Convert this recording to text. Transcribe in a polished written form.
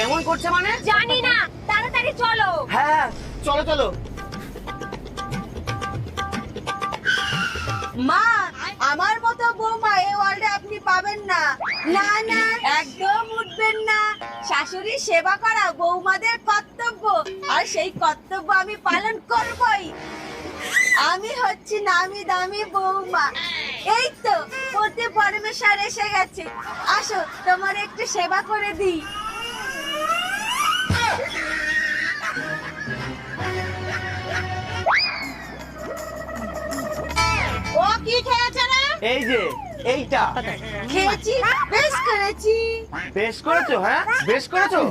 কেমন করছে মানে? জানি না, তাড়াতাড়ি চলো। হ্যাঁ, চলো চলো। মা, আমার মতো বৌমা এই ওয়ার্ল্ডে আপনি পাবেন না। না না, একদম উঠবেন না। শাশুড়ির সেবা করা বৌমাদের কর্তব্য, আর সেই কর্তব্য আমি পালন করবই। আমি হচ্ছি নামি দামি বৌমা। এই তো পতি পরমেশ্বর এসে গেছে। আসো, তোমার একটু সেবা করে দিই। ও কি খেয়েছে রে? এই যে এইটা খেয়েছি, বেশ করেছি। বেশ করেছো। হ্যাঁ, বেশ করেছো।